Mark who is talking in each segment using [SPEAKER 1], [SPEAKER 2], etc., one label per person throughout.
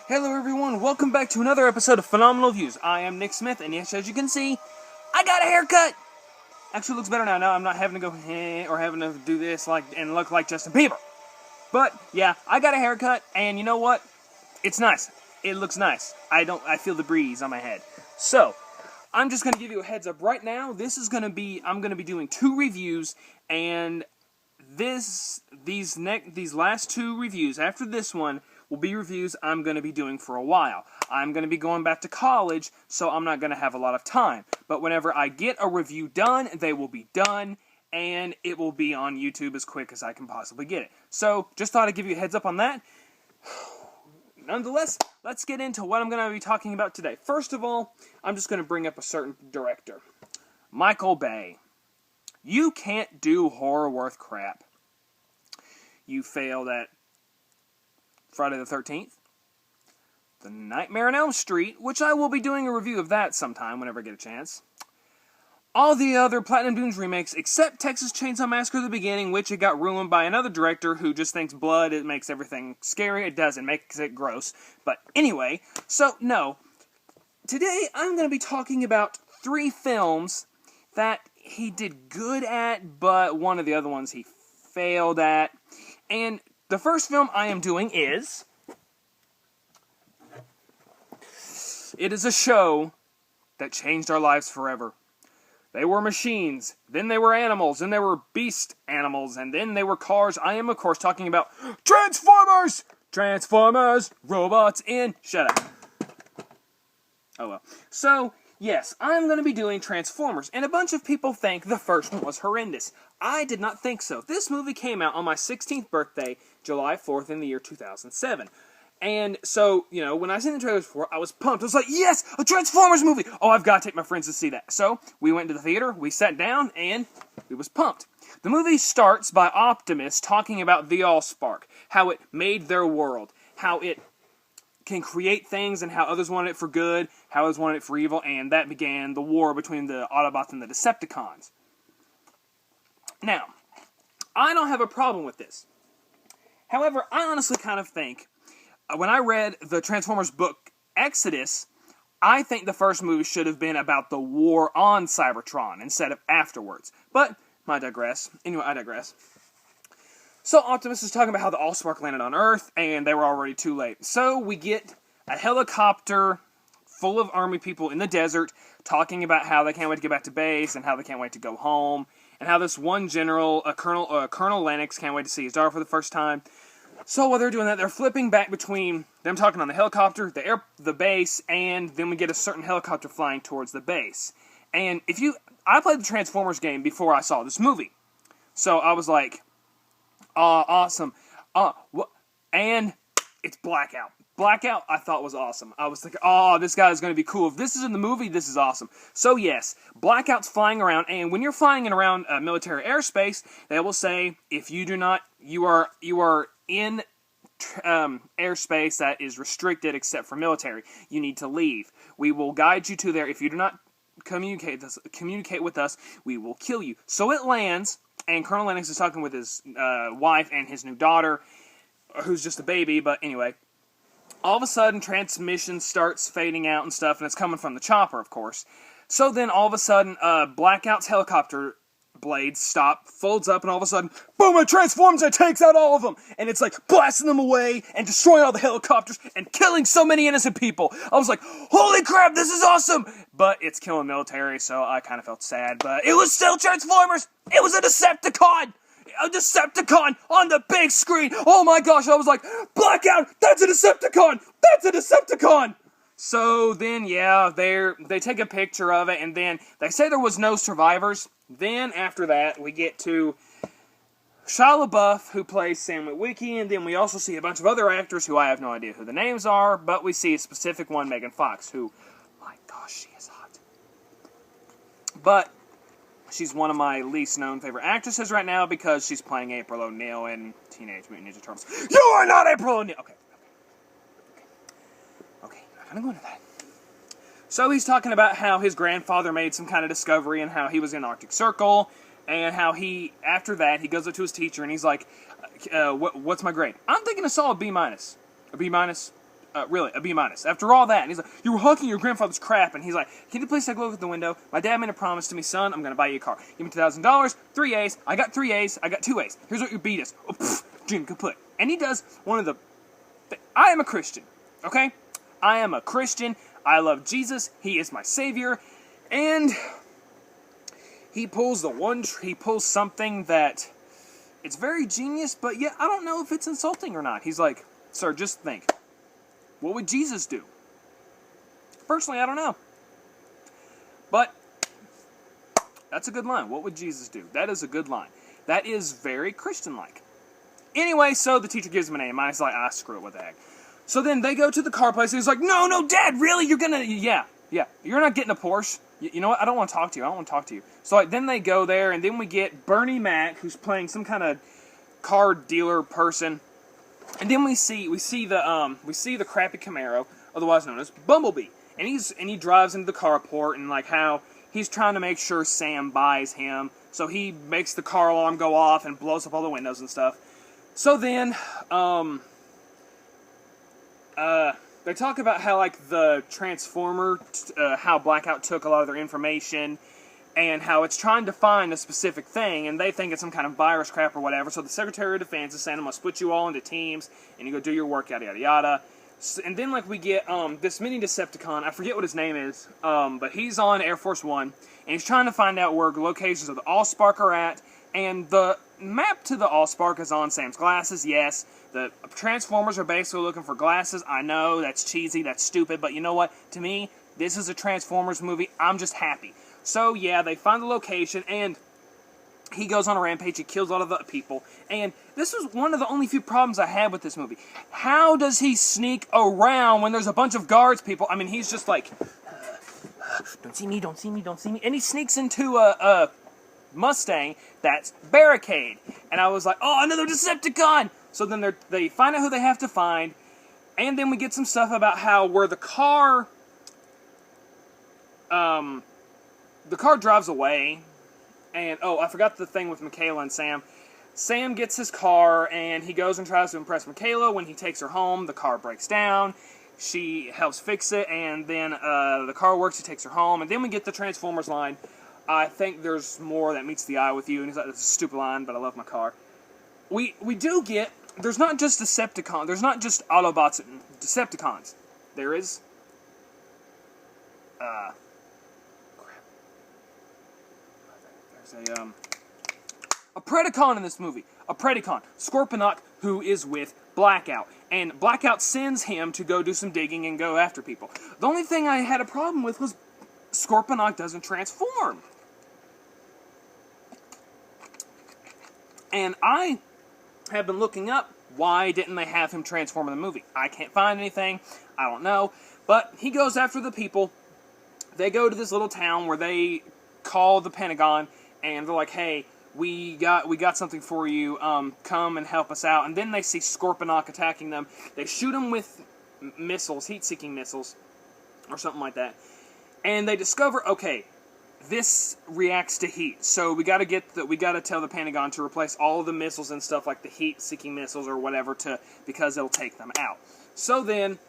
[SPEAKER 1] Hello everyone, welcome back to another episode of Phenomenal Views. I am Nick Smith, and yes, as you can see, I got a haircut! Actually, it looks better now. Now I'm not having to go or having to do this and look like Justin Bieber. But, yeah, I got a haircut, and you know what? It's nice. It looks nice. I feel the breeze on my head. So, I'm just going to give you a heads up right now. I'm going to be doing 2 reviews, and these last 2 reviews, after this one, will be reviews I'm going to be doing for a while. I'm going to be going back to college, so I'm not going to have a lot of time. But whenever I get a review done, they will be done, and it will be on YouTube as quick as I can possibly get it. So, just thought I'd give you a heads up on that. Nonetheless, let's get into what I'm going to be talking about today. First of all, I'm just going to bring up a certain director. Michael Bay. You can't do horror worth crap. You failed at Friday the 13th, The Nightmare on Elm Street, which I will be doing a review of that sometime whenever I get a chance. All the other Platinum Dunes remakes except Texas Chainsaw Massacre: The Beginning, which it got ruined by another director who just thinks blood, it makes everything scary. It doesn't, makes it gross. But anyway, so no. Today I'm going to be talking about 3 films that he did good at, but one of the other ones he failed at. And the first film I am doing is... It is a show that changed our lives forever. They were machines, then they were animals, then they were beast animals, and then they were cars. I am, of course, talking about Transformers! Transformers! Robots in... Shut up. Oh well. So, yes, I'm going to be doing Transformers, and a bunch of people think the first one was horrendous. I did not think so. This movie came out on my 16th birthday, July 4th, in the year 2007. And so, you know, when I seen the trailers for it, I was pumped. I was like, yes, a Transformers movie! Oh, I've got to take my friends to see that. So, we went to the theater, we sat down, and we was pumped. The movie starts by Optimus talking about the Allspark, how it made their world, how it can create things and how others wanted it for good, how others wanted it for evil, and that began the war between the Autobots and the Decepticons. Now, I don't have a problem with this. However, I honestly kind of think, when I read the Transformers book, Exodus, I think the first movie should have been about the war on Cybertron instead of afterwards. But, I digress. Anyway, I digress. So, Optimus is talking about how the Allspark landed on Earth, and they were already too late. So, we get a helicopter full of army people in the desert talking about how they can't wait to get back to base, and how they can't wait to go home, and how this one general, Colonel Lennox, can't wait to see his daughter for the first time. So while they're doing that, they're flipping back between them talking on the helicopter, the base, and then we get a certain helicopter flying towards the base. And I played the Transformers game before I saw this movie. So I was like, awesome. And it's Blackout. Blackout, I thought was awesome. I was thinking, this guy is going to be cool. If this is in the movie, this is awesome. So yes, Blackout's flying around, and when you're flying around military airspace, they will say, if you do not, you are in airspace that is restricted except for military. You need to leave. We will guide you to there. If you do not communicate with us, we will kill you. So it lands, and Colonel Lennox is talking with his wife and his new daughter, who's just a baby, but anyway. All of a sudden, transmission starts fading out and stuff, and it's coming from the chopper, of course. So then, all of a sudden, Blackout's helicopter blades stop, folds up, and all of a sudden, boom, it transforms and takes out all of them! And it's like blasting them away and destroying all the helicopters and killing so many innocent people. I was like, holy crap, this is awesome! But it's killing military, so I kind of felt sad, but it was still Transformers! It was a Decepticon! A Decepticon on the big screen! Oh my gosh, I was like, Blackout! That's a Decepticon! That's a Decepticon! So then, yeah, they take a picture of it, and then they say there was no survivors. Then, after that, we get to Shia LaBeouf, who plays Sam Witwicky, and then we also see a bunch of other actors who I have no idea who the names are, but we see a specific one, Megan Fox, who, my gosh, she is hot. But she's one of my least known favorite actresses right now because she's playing April O'Neil in Teenage Mutant Ninja Turtles. You are not April O'Neil! Okay, I'm not gonna go into that. So he's talking about how his grandfather made some kind of discovery and how he was in Arctic Circle, and how after that, he goes up to his teacher and he's like, what's my grade? I'm thinking a solid B-. A B-. Really, a B minus. After all that, and he's like, you were hawking your grandfather's crap, and he's like, can you please take a look at the window? My dad made a promise to me, son, I'm going to buy you a car. Give me $2,000, 3 A's, I got 3 A's, I got 2 A's. Here's what your beat is. Oh, pff, Jim kaput. And he does one of the... I am a Christian, okay? I am a Christian. I love Jesus. He is my savior. And he pulls something that... It's very genius, but yet I don't know if it's insulting or not. He's like, sir, just think. What would Jesus do? Personally, I don't know. But that's a good line. What would Jesus do? That is a good line. That is very Christian-like. Anyway, so the teacher gives him an A minus. Like, screw it, what the heck. So then they go to the car place, and he's like, no, Dad, really? You're gonna... Yeah. You're not getting a Porsche. You know what? I don't want to talk to you. So like, then they go there, and then we get Bernie Mac, who's playing some kind of car dealer person. And then we see the crappy Camaro, otherwise known as Bumblebee. And he drives into the carport, and like how he's trying to make sure Sam buys him. So he makes the car alarm go off and blows up all the windows and stuff. So then, they talk about how, like, the Transformer, how Blackout took a lot of their information, and how it's trying to find a specific thing, and they think it's some kind of virus crap or whatever, so the Secretary of Defense is saying, I'm going to split you all into teams, and you go do your work, yada, yada, yada. So, and then, like, we get, this mini Decepticon, I forget what his name is, but he's on Air Force One, and he's trying to find out where locations of the Allspark are at, and the map to the Allspark is on Sam's glasses, yes. The Transformers are basically looking for glasses. I know, that's cheesy, that's stupid, but you know what? To me, this is a Transformers movie. I'm just happy. So, yeah, they find the location, and he goes on a rampage. He kills a lot of the people. And this was one of the only few problems I had with this movie. How does he sneak around when there's a bunch of guards people? I mean, he's just like, don't see me. And he sneaks into a Mustang that's Barricade. And I was like, oh, another Decepticon! So then they find out who they have to find, and then we get some stuff about how where the car drives away, and, oh, I forgot the thing with Michaela and Sam. Sam gets his car, and he goes and tries to impress Michaela. When he takes her home, the car breaks down. She helps fix it, and then the car works, he takes her home, and then we get the Transformers line. I think there's more that meets the eye with you, and he's like, that's a stupid line, but I love my car. We do get... There's not just Decepticons. There's not just Autobots and Decepticons. There is... crap. There's a Predacon in this movie. A Predacon. Scorponok, who is with Blackout. And Blackout sends him to go do some digging and go after people. The only thing I had a problem with was Scorponok doesn't transform. And I have been looking up why didn't they have him transform in the movie. I can't find anything. I don't know. But he goes after the people. They go to this little town where they call the Pentagon, and they're like, hey, we got something for you. Come and help us out. And then they see Scorponok attacking them. They shoot him with missiles, heat-seeking missiles, or something like that. And they discover, okay, this reacts to heat, so we gotta tell the Pentagon to replace all of the missiles and stuff like the heat-seeking missiles or whatever because it'll take them out. So then,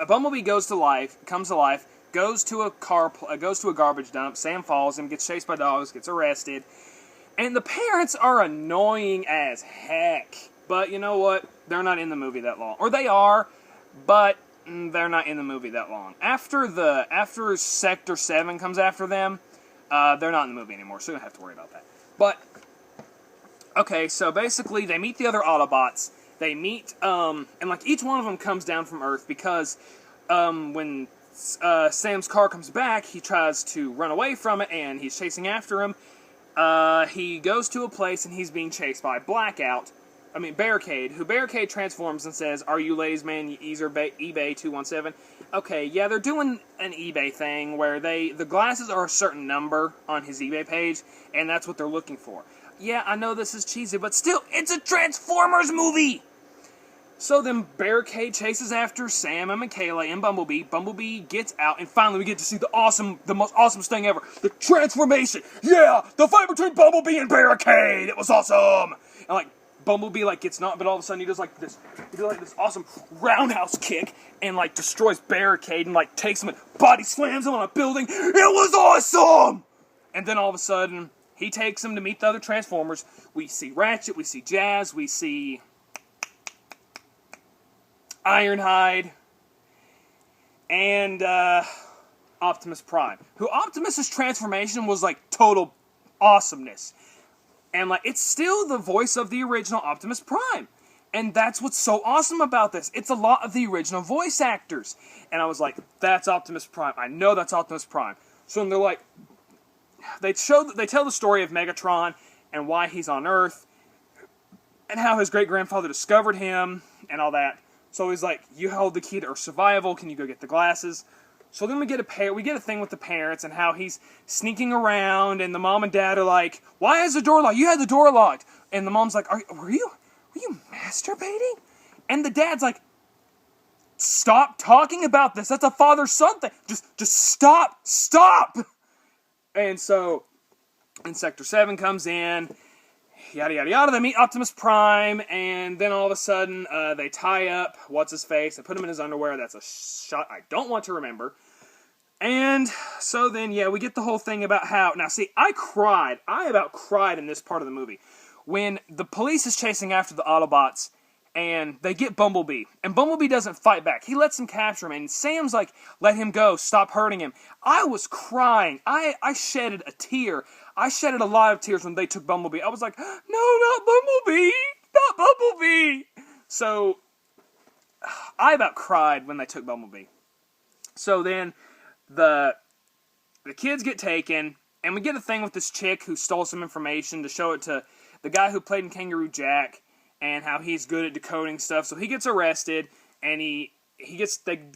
[SPEAKER 1] Bumblebee comes to life, goes to a garbage dump. Sam falls and gets chased by dogs, gets arrested, and the parents are annoying as heck. But you know what? They're not in the movie that long, or they are, but they're not in the movie that long. After Sector 7 comes after them, they're not in the movie anymore, so you don't have to worry about that. But, okay, so basically they meet the other Autobots. They meet, and like each one of them comes down from Earth because when Sam's car comes back, he tries to run away from it, and he's chasing after him. He goes to a place, and he's being chased by Barricade, who Barricade transforms and says, are you ladies man, eBay 217? Okay, yeah, they're doing an eBay thing where the glasses are a certain number on his eBay page, and that's what they're looking for. Yeah, I know this is cheesy, but still, it's a Transformers movie! So then Barricade chases after Sam and Michaela and Bumblebee. Bumblebee gets out, and finally we get to see the most awesome thing ever. The transformation! Yeah! The fight between Bumblebee and Barricade! It was awesome! And like, Bumblebee like gets knocked, but all of a sudden he does like this awesome roundhouse kick and like destroys Barricade and like takes him and body slams him on a building. It was awesome! And then all of a sudden he takes him to meet the other Transformers. We see Ratchet, we see Jazz, we see Ironhide, and Optimus Prime. Who Optimus's transformation was like total awesomeness. And like it's still the voice of the original Optimus Prime. And that's what's so awesome about this. It's a lot of the original voice actors. And I was like, that's Optimus Prime. I know that's Optimus Prime. So they're like, they tell the story of Megatron and why he's on Earth and how his great-grandfather discovered him and all that. So he's like, you hold the key to Earth survival. Can you go get the glasses? So then we get a thing with the parents and how he's sneaking around, and the mom and dad are like, "Why is the door locked? You had the door locked." And the mom's like, "Were you masturbating?" And the dad's like, "Stop talking about this. That's a father-son thing. Just stop. And so, and Sector 7 comes in, yada yada yada. They meet Optimus Prime, and then all of a sudden they tie up what's-his-face. They put him in his underwear. That's a shot I don't want to remember. And so then, yeah, we get the whole thing about how... Now, see, I about cried in this part of the movie. When the police is chasing after the Autobots, and they get Bumblebee. And Bumblebee doesn't fight back. He lets them capture him, and Sam's like, let him go, stop hurting him. I was crying. I shedded a tear. I shedded a lot of tears when they took Bumblebee. I was like, no, not Bumblebee! Not Bumblebee! So, I about cried when they took Bumblebee. So then, the kids get taken, and we get a thing with this chick who stole some information to show it to the guy who played in Kangaroo Jack, and how he's good at decoding stuff. So he gets arrested, and they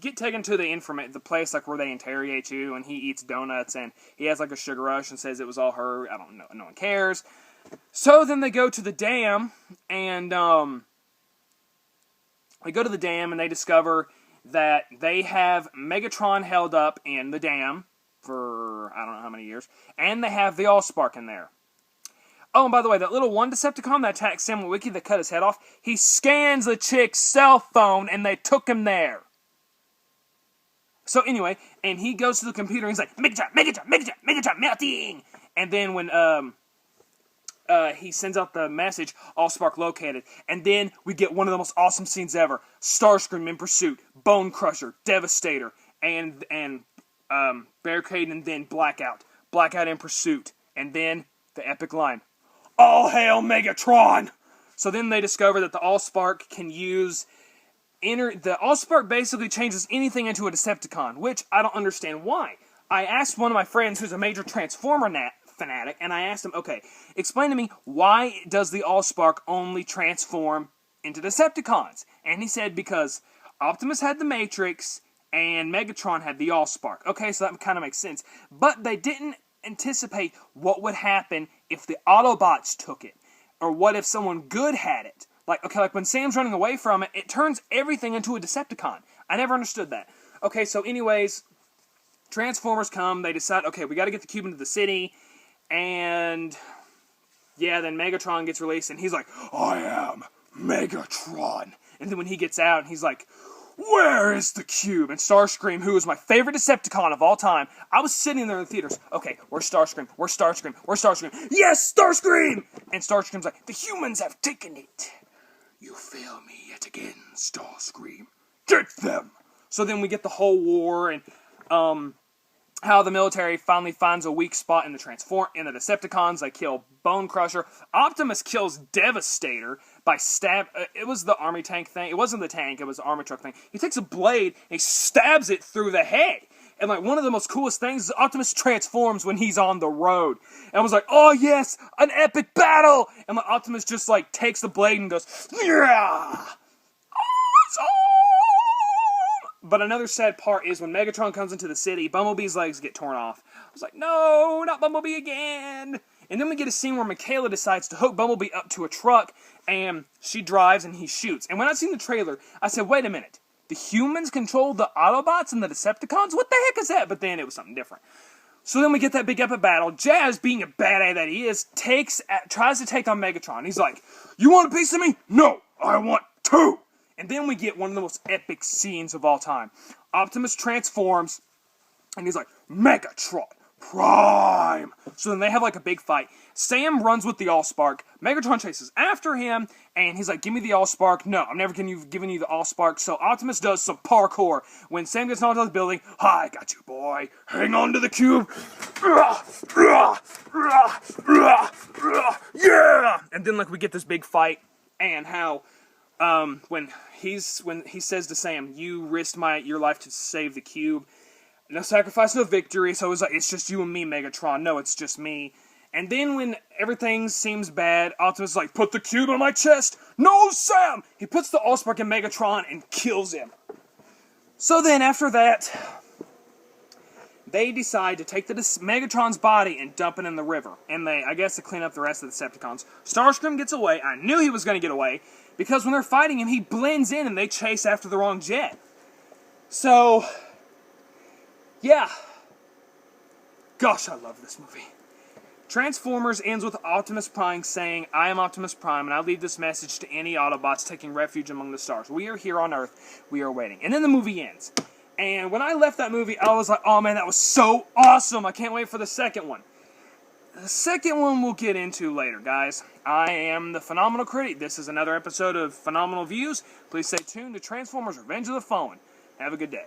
[SPEAKER 1] get taken to the place like where they interrogate you, and he eats donuts, and he has like a sugar rush and says it was all her. I don't know, no one cares. So then they go to the dam, and they discover that they have Megatron held up in the dam for I don't know how many years, and they have the Allspark in there. Oh, and by the way, that little one Decepticon that attacked Sam Witwicky that cut his head off, he scans the chick's cell phone, and they took him there. So anyway, and he goes to the computer, and he's like, Megatron, melting! And then when he sends out the message, Allspark located. And then we get one of the most awesome scenes ever. Starscream in pursuit, Bone Crusher, Devastator, and Barricade, and then Blackout. Blackout in pursuit. And then the epic line, all hail Megatron! So then they discover that the Allspark can use... The Allspark basically changes anything into a Decepticon, which I don't understand why. I asked one of my friends who's a major Transformer fanatic, and I asked him, okay, explain to me, why does the Allspark only transform into Decepticons? And he said, because Optimus had the Matrix, and Megatron had the Allspark. Okay, so that kind of makes sense. But they didn't anticipate what would happen if the Autobots took it, or what if someone good had it. Like when Sam's running away from it, it turns everything into a Decepticon. I never understood that. Okay, so anyways, Transformers come, they decide, okay, we gotta get the cube into the city, and yeah, then Megatron gets released, and he's like, I am Megatron. And then when he gets out, he's like, where is the cube? And Starscream, who is my favorite Decepticon of all time, I was sitting there in the theaters. Okay, where's Starscream? Where's Starscream? Where's Starscream? Yes, Starscream! And Starscream's like, the humans have taken it. You fail me yet again, Starscream. Get them! So then we get the whole war, and how the military finally finds a weak spot in the Decepticons. They kill Bone Crusher. Optimus kills Devastator by it was the army tank thing. It wasn't the tank, it was the army truck thing. He takes a blade and he stabs it through the head. And like one of the most coolest things is Optimus transforms when he's on the road. And I was like, oh yes, an epic battle! And like Optimus just like takes the blade and goes, yeah! Awesome! But another sad part is when Megatron comes into the city, Bumblebee's legs get torn off. I was like, no, not Bumblebee again! And then we get a scene where Mikaela decides to hook Bumblebee up to a truck, and she drives and he shoots. And when I seen the trailer, I said, wait a minute. The humans control the Autobots and the Decepticons? What the heck is that? But then it was something different. So then we get that big epic battle. Jazz, being a bad A that he is, tries to take on Megatron. He's like, "You want a piece of me? No, I want two." And then we get one of the most epic scenes of all time. Optimus transforms, and he's like, "Megatron Prime!" So then they have like a big fight. Sam runs with the Allspark. Megatron chases after him, and he's like, "Give me the Allspark." "No, I'm never giving you the Allspark." So Optimus does some parkour. When Sam gets knocked out of the building, "I got you, boy. Hang on to the cube." Yeah! And then like we get this big fight, and how when he says to Sam, "You risked your life to save the cube. No sacrifice, no victory." So it's just you and me, Megatron. "No, it's just me." And then when everything seems bad, Optimus is like, "Put the cube on my chest." "No, Sam!" He puts the Allspark in Megatron and kills him. So then after that, they decide to take Megatron's body and dump it in the river. And I guess to clean up the rest of the Decepticons. Starscream gets away. I knew he was going to get away, because when they're fighting him, he blends in and they chase after the wrong jet. So, yeah. Gosh, I love this movie. Transformers ends with Optimus Prime saying, "I am Optimus Prime, and I leave this message to any Autobots taking refuge among the stars. We are here on Earth. We are waiting." And then the movie ends. And when I left that movie, I was like, "Oh man, that was so awesome. I can't wait for the second one." The second one we'll get into later, guys. I am the Phenomenal Critic. This is another episode of Phenomenal Views. Please stay tuned to Transformers Revenge of the Fallen. Have a good day.